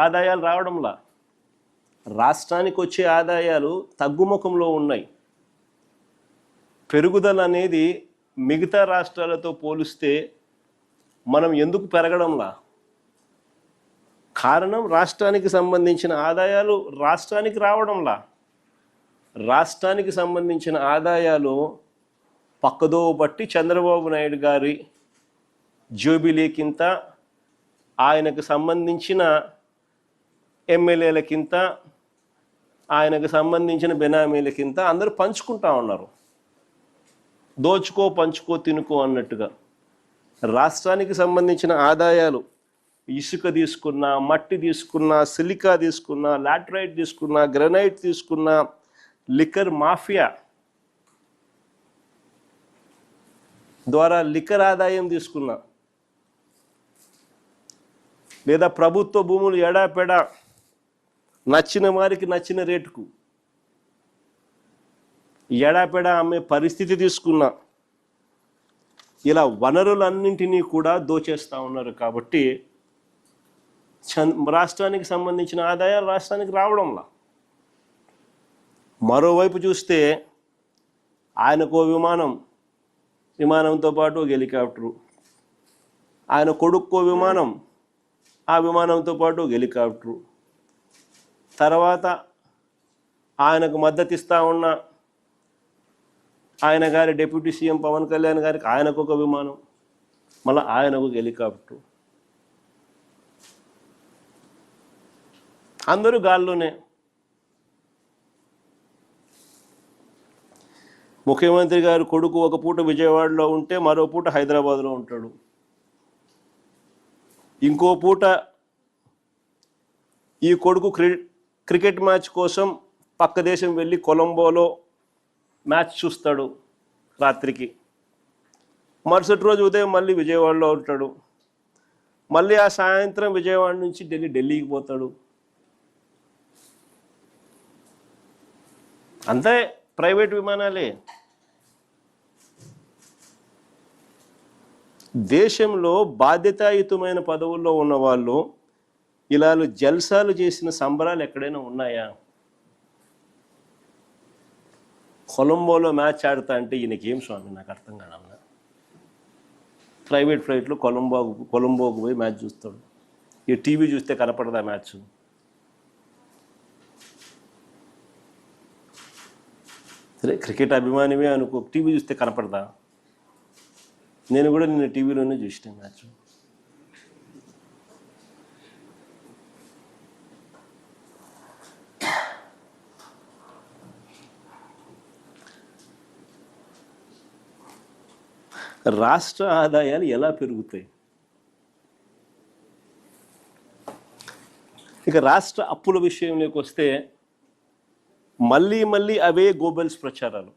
ఆదాయాలు రావడంలా. రాష్ట్రానికి వచ్చే ఆదాయాలు తగ్గుముఖంలో ఉన్నాయి. పెరుగుదల అనేది మిగతా రాష్ట్రాలతో పోలిస్తే మనం ఎందుకు పెరగడంలా? కారణం రాష్ట్రానికి సంబంధించిన ఆదాయాలు రాష్ట్రానికి రావడంలా. రాష్ట్రానికి సంబంధించిన ఆదాయాలు పక్కదో బట్టి చంద్రబాబు నాయుడు గారి జోబిలీకింత, ఆయనకు సంబంధించిన ఎమ్మెల్యేలకింత, ఆయనకు సంబంధించిన బెనామీలకింత అందరూ పంచుకుంటా ఉన్నారు. దోచుకో పంచుకో తినుకో అన్నట్టుగా. రాష్ట్రానికి సంబంధించిన ఆదాయాలు ఇసుక తీసుకున్నా, మట్టి తీసుకున్నా, సిలికా తీసుకున్నా, లాటరైట్ తీసుకున్నా, గ్రనైట్ తీసుకున్నా, లిక్కర్ మాఫియా ద్వారా లిక్కర్ ఆదాయం తీసుకున్నా, లేదా ప్రభుత్వ భూములు ఎడాపెడా నచ్చిన వారికి నచ్చిన రేటుకు ఎడాపెడా అమ్మే పరిస్థితి తీసుకున్నా, ఇలా వనరులన్నింటినీ కూడా దోచేస్తూ ఉన్నారు. కాబట్టి రాష్ట్రానికి సంబంధించిన ఆదాయాలు రాష్ట్రానికి రావడంలా. మరోవైపు చూస్తే ఆయనకో విమానంతో పాటు ఒక హెలికాప్టరు, ఆయన కొడుక్కో విమానం, ఆ విమానంతో పాటు ఒక హెలికాప్టరు, తర్వాత ఆయనకు మద్దతు ఇస్తూ ఉన్న ఆయన గారి డిప్యూటీ సీఎం పవన్ కళ్యాణ్ గారికి ఆయనకు ఒక విమానం, మళ్ళీ ఆయనకు ఒక హెలికాప్టరు, అందరూ గాల్లోనే. ముఖ్యమంత్రి గారు కొడుకు ఒక పూట విజయవాడలో ఉంటే మరో పూట హైదరాబాద్లో ఉంటాడు, ఇంకో పూట ఈ కొడుకు క్రికెట్ మ్యాచ్ కోసం పక్క దేశం వెళ్ళి కొలంబోలో మ్యాచ్ చూస్తాడు రాత్రికి, మరుసటి రోజు ఉదయం మళ్ళీ విజయవాడలో ఉంటాడు, మళ్ళీ ఆ సాయంత్రం విజయవాడ నుంచి ఢిల్లీకి పోతాడు. అంతే, ప్రైవేట్ విమానాలే. దేశంలో బాధ్యతాయుతమైన పదవుల్లో ఉన్న వాళ్ళు ఇలా జల్సాలు చేసిన సంబరాలు ఎక్కడైనా ఉన్నాయా? కొలంబోలో మ్యాచ్ ఆడుతా అంటే ఈయనకేం స్వామి, నాకు అర్థం కాదన్నా. ప్రైవేట్ ఫ్లైట్లో కొలంబోకు పోయి మ్యాచ్ చూస్తాడు. ఈ టీవీ చూస్తే కనపడదా మ్యాచ్? సరే, క్రికెట్ అభిమానివే అనుకో, టీవీ చూస్తే కనపడదా? నేను కూడా నిన్న టీవీలోనే చూసిన మ్యాచ్. రాష్ట్ర ఆదాయాలు ఎలా పెరుగుతాయి? ఇక రాష్ట్ర అప్పుల విషయంలోకి వస్తే మళ్ళీ అవే గోబెల్స్ ప్రచారాలు.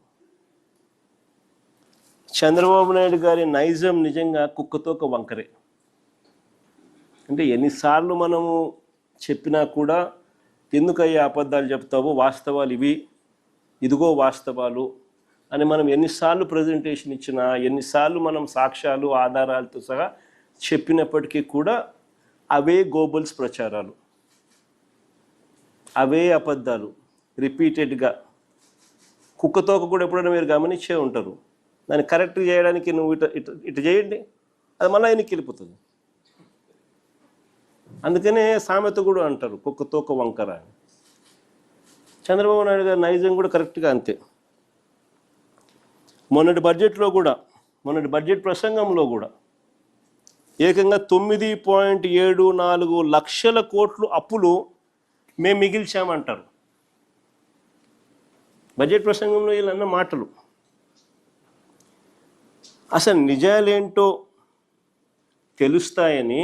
చంద్రబాబు నాయుడు గారి నైజం నిజంగా కుక్కతోక వంకరే. అంటే ఎన్నిసార్లు మనము చెప్పినా కూడా ఎందుకయ్యా అబద్ధాలు చెప్తావో, వాస్తవాలు ఇవి, ఇదిగో వాస్తవాలు అని మనం ఎన్నిసార్లు ప్రజెంటేషన్ ఇచ్చినా, ఎన్నిసార్లు మనం సాక్ష్యాలు ఆధారాలతో సహా చెప్పినప్పటికీ కూడా అవే గోబెల్స్ ప్రచారాలు, అవే అబద్ధాలు రిపీటెడ్గా. కుక్కతోక కూడా ఎప్పుడైనా మీరు గమనించే ఉంటారు. దాన్ని కరెక్ట్ చేయడానికి నువ్వు ఇటు చేయండి, అది మళ్ళీ ఆయనకి వెళ్ళిపోతుంది. అందుకనే సామెత కూడా అంటారు కుక్కతోక వంకర అని. చంద్రబాబు నాయుడు గారి నైజం కూడా కరెక్ట్గా అంతే. మొన్నటి బడ్జెట్ ప్రసంగంలో కూడా ఏకంగా 9.74 లక్షల కోట్లు అప్పులు మేము మిగిల్చామంటారు. బడ్జెట్ ప్రసంగంలో వీళ్ళన్న మాటలు అసలు నిజాలేంటో తెలుస్తాయని,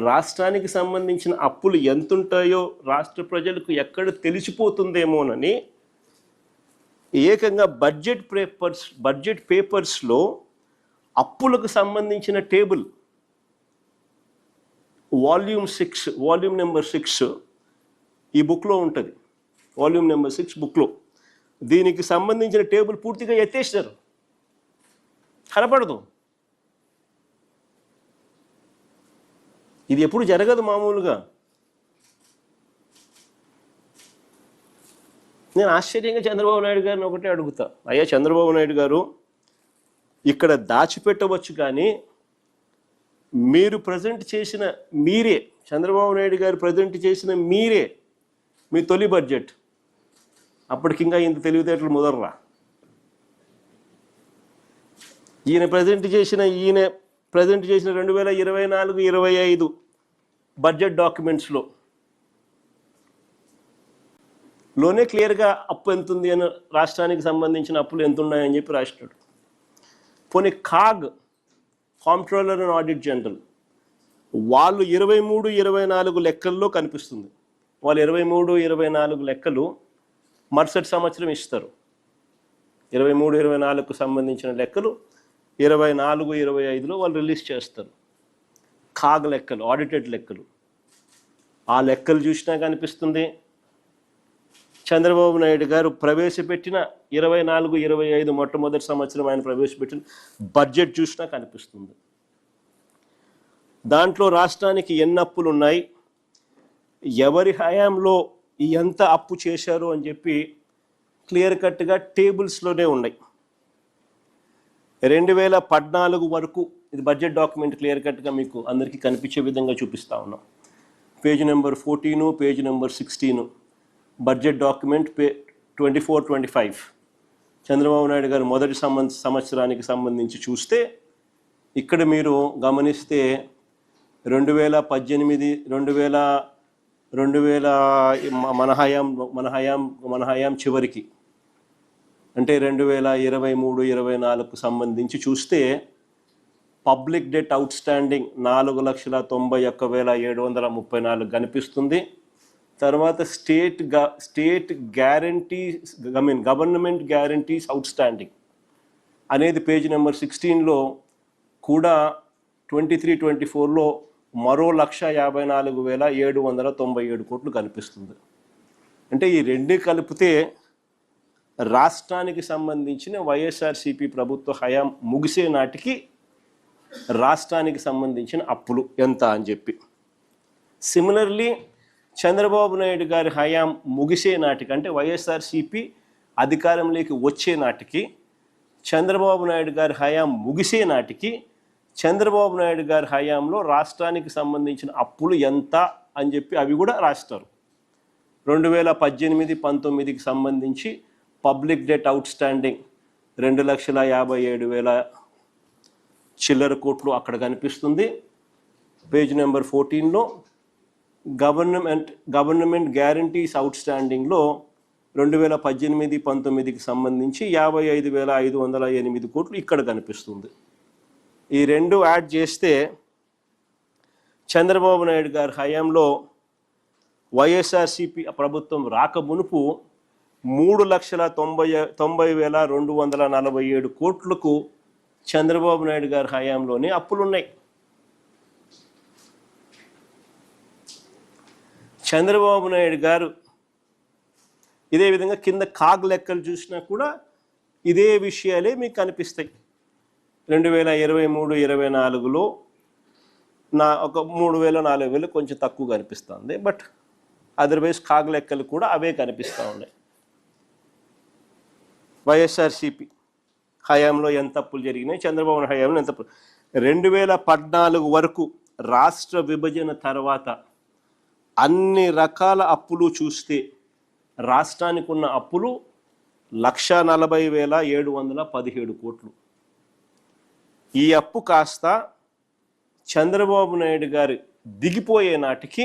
రాష్ట్రానికి సంబంధించిన అప్పులు ఎంతుంటాయో రాష్ట్ర ప్రజలకు ఎక్కడ తెలిసిపోతుందేమోనని ఏకంగా బడ్జెట్ పేపర్స్లో అప్పులకు సంబంధించిన టేబుల్ వాల్యూమ్ నెంబర్ 6 ఈ బుక్లో ఉంటుంది. వాల్యూమ్ నెంబర్ 6 బుక్లో దీనికి సంబంధించిన టేబుల్ పూర్తిగా ఎత్తేసారు, కనపడదు. ఇది ఎప్పుడు జరగదు మామూలుగా. నేను ఆశ్చర్యంగా చంద్రబాబు నాయుడు గారిని ఒకటే అడుగుతా, అయ్యా చంద్రబాబు నాయుడు గారు, ఇక్కడ దాచిపెట్టవచ్చు కానీ మీరు ప్రజెంట్ చేసిన మీరే, చంద్రబాబు నాయుడు గారు ప్రజెంట్ చేసిన మీరే మీ తొలి బడ్జెట్, అప్పటికి ఇంకా ఇంత తెలివితేటలు ముదర్రా. ఈయన ప్రజెంట్ చేసిన 2024-25 బడ్జెట్ డాక్యుమెంట్స్లో క్లియర్గా అప్పు ఎంత ఉంది అని, రాష్ట్రానికి సంబంధించిన అప్పులు ఎంత ఉన్నాయని చెప్పి రాసినాడు. పోనీ కాంప్ట్రోలర్ అండ్ ఆడిట్ జనరల్ వాళ్ళు 23-24 లెక్కల్లో కనిపిస్తుంది. వాళ్ళు 23-24 లెక్కలు మరుసటి సంవత్సరం ఇస్తారు. 23-24కు సంబంధించిన లెక్కలు 24-25లో వాళ్ళు రిలీజ్ చేస్తారు. లెక్కలు, ఆడిటెడ్ లెక్కలు. ఆ లెక్కలు చూసినా కనిపిస్తుంది, చంద్రబాబు నాయుడు గారు ప్రవేశపెట్టిన 24-25 మొట్టమొదటి సంవత్సరం ఆయన ప్రవేశపెట్టిన బడ్జెట్ చూసినా కనిపిస్తుంది. దాంట్లో రాష్ట్రానికి ఎన్ని అప్పులు ఉన్నాయి, ఎవరి హయాంలో ఎంత అప్పు చేశారు అని చెప్పి క్లియర్ కట్గా టేబుల్స్లోనే ఉన్నాయి. 2014 వరకు ఇది బడ్జెట్ డాక్యుమెంట్ క్లియర్ కట్గా మీకు అందరికీ కనిపించే విధంగా చూపిస్తా ఉన్నాం. Page number 14, page number 16 budget document 24-25 Chandrababu Naidu గారు మొదటి సంవత్సరానికి సంబంధించి చూస్తే ఇక్కడ మీరు గమనిస్తే 2018 మన హయాం చివరికి అంటే 2023-24కు సంబంధించి చూస్తే పబ్లిక్ డెట్ అవుట్ స్టాండింగ్ 4,91,734 కనిపిస్తుంది. తర్వాత state guarantees government guarantees out standing అనేది పేజ్ నెంబర్ 16లో కూడా 23-24లో మరో 1,54,797 కోట్లు కనిపిస్తుంది. అంటే ఈ రెండు కలిపితే రాష్ట్రానికి సంబంధించిన వైఎస్ఆర్సీపీ ప్రభుత్వ హయాం ముగిసే నాటికి రాష్ట్రానికి సంబంధించిన అప్పులు ఎంత అని చెప్పి, సిమిలర్లీ చంద్రబాబు నాయుడు గారి హయాం ముగిసే నాటికి అంటే వైఎస్ఆర్సీపీ అధికారంలోకి వచ్చే నాటికి, చంద్రబాబు నాయుడు గారి హయాం ముగిసే నాటికి చంద్రబాబు నాయుడు గారి హయాంలో రాష్ట్రానికి సంబంధించిన అప్పులు ఎంత అని చెప్పి అవి కూడా రాస్తారు. 2018-19కి సంబంధించి పబ్లిక్ డెట్ అవుట్ స్టాండింగ్ 2,57,000 చిల్లర కోట్లు అక్కడ కనిపిస్తుంది. పేజ్ నెంబర్ 14లో గవర్నమెంట్ గ్యారంటీస్ అవుట్ స్టాండింగ్లో 2018-19కి సంబంధించి 55,508 కోట్లు ఇక్కడ కనిపిస్తుంది. ఈ రెండు యాడ్ చేస్తే చంద్రబాబు నాయుడు గారి హయాంలో వైఎస్ఆర్సీపీ ప్రభుత్వం రాకమునుపు 3,90,247 కోట్లకు చంద్రబాబు నాయుడు గారి హయాంలోనే అప్పులున్నాయి. చంద్రబాబు నాయుడు గారు ఇదే విధంగా కింద లెక్కలు చూసినా కూడా ఇదే విషయాలే మీకు కనిపిస్తాయి. 2023-24లో ఒక 3,000-4,000 కొంచెం తక్కువ కనిపిస్తుంది, బట్ అదర్వైజ్ లెక్కలు కూడా అవే కనిపిస్తూ ఉన్నాయి. వైఎస్ఆర్సీపీ హయాంలో ఎంత అప్పులు జరిగినాయి, చంద్రబాబు హయాంలో ఎంత అప్పులు. 2014 వరకు రాష్ట్ర విభజన తర్వాత అన్ని రకాల అప్పులు చూస్తే రాష్ట్రానికి ఉన్న అప్పులు 1,40,717 కోట్లు. ఈ అప్పు కాస్త చంద్రబాబు నాయుడు గారు దిగిపోయే నాటికి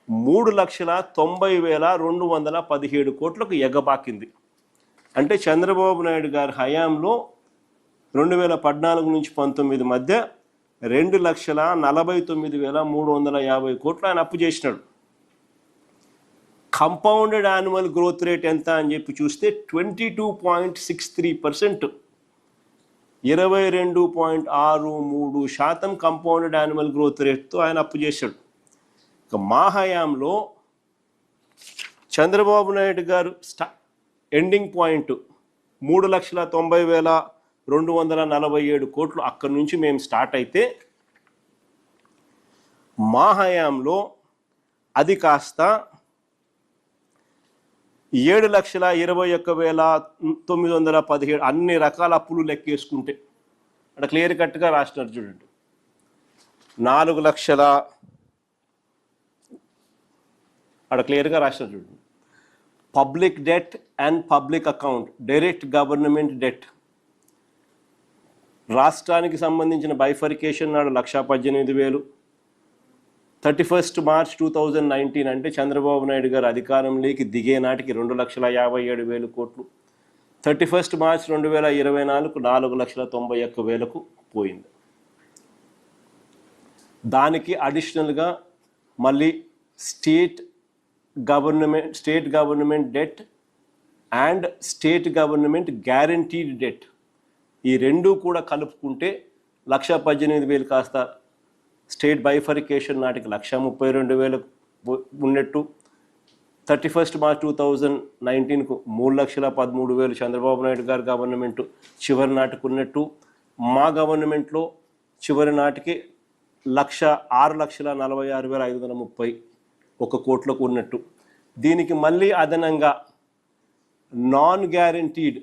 3,90,217 కోట్లకు ఎగబాకింది. అంటే చంద్రబాబు నాయుడు గారి హయాంలో 2014-19 మధ్య 2,49,350 కోట్లు ఆయన అప్పు చేసినాడు. కంపౌండెడ్ యాన్యువల్ గ్రోత్ రేట్ ఎంత అని చెప్పి చూస్తే 22.63%, 22.63% కంపౌండెడ్ యాన్యువల్ గ్రోత్ రేట్తో ఆయన అప్పు చేశాడు. ఇక మా హయాంలో చంద్రబాబు నాయుడు గారు ఎండింగ్ పాయింట్ 3,90,247 కోట్లు అక్కడి నుంచి మేము స్టార్ట్ అయితే మా హయాంలో అది కాస్త 7,21,917 అన్ని రకాల అప్పులు లెక్కేసుకుంటే అంటే క్లియర్ కట్గా రాసినారు చూడండి. 4 లక్షల అక్కడ క్లియర్గా రాసినారు చూడండి. Public debt and public account, direct government debt, రాష్ట్రానికి సంబంధించిన బైఫర్కేషన్ నాడు 1,18,000. 31 మార్చ్ 2019 అంటే చంద్రబాబు నాయుడు గారు అధికారంలోకి దిగే నాటికి 2,57,000 కోట్లు. 31 మార్చ్ 2024 4,91,000కు పోయింది. దానికి అడిషనల్గా మళ్ళీ state government debt and state government guaranteed debt, ఈ రెండూ కూడా కలుపుకుంటే 1,18,000 కాస్త స్టేట్ బైఫర్కేషన్ నాటికి 1,32,000 ఉన్నట్టు. 31 మార్చ్ 2019కు 3,13,000 చంద్రబాబు నాయుడు గారి గవర్నమెంట్ చివరి నాటికి ఉన్నట్టు. మా గవర్నమెంట్లో చివరి నాటికి 6,46,531 కోట్లకు ఉన్నట్టు. దీనికి మళ్ళీ అదనంగా non guaranteed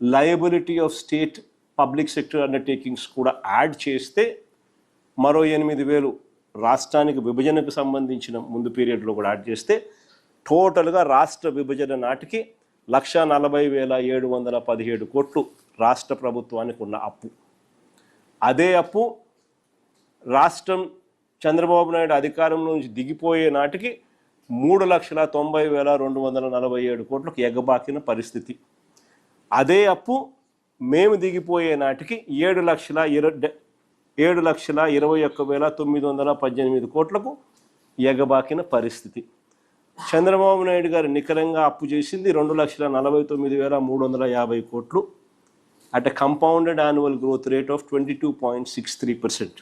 liability of state public sector undertakings కూడా యాడ్ చేస్తే మరో 8,000 రాష్ట్రానికి విభజనకు సంబంధించిన ముందు పీరియడ్లో కూడా యాడ్ చేస్తే టోటల్గా రాష్ట్ర విభజన నాటికి 1,40,717 కోట్లు రాష్ట్ర ప్రభుత్వానికి ఉన్న అప్పు. అదే అప్పు రాష్ట్రం చంద్రబాబు నాయుడు అధికారంలో నుంచి దిగిపోయే నాటికి 3,90,247 కోట్లకు ఎగబాకిన పరిస్థితి. అదే అప్పు మేము దిగిపోయే నాటికి 7,21,918 కోట్లకు ఎగబాకిన పరిస్థితి. చంద్రబాబు నాయుడు గారు నికరంగా అప్పు చేసింది 2,49,350 కోట్లు at a compounded annual growth rate of 22.63%.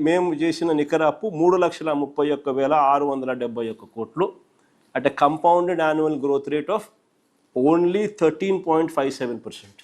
మేము చేసిన నికర అప్పు 3,31,671 కోట్లు at a compounded annual growth rate of only 13.57%.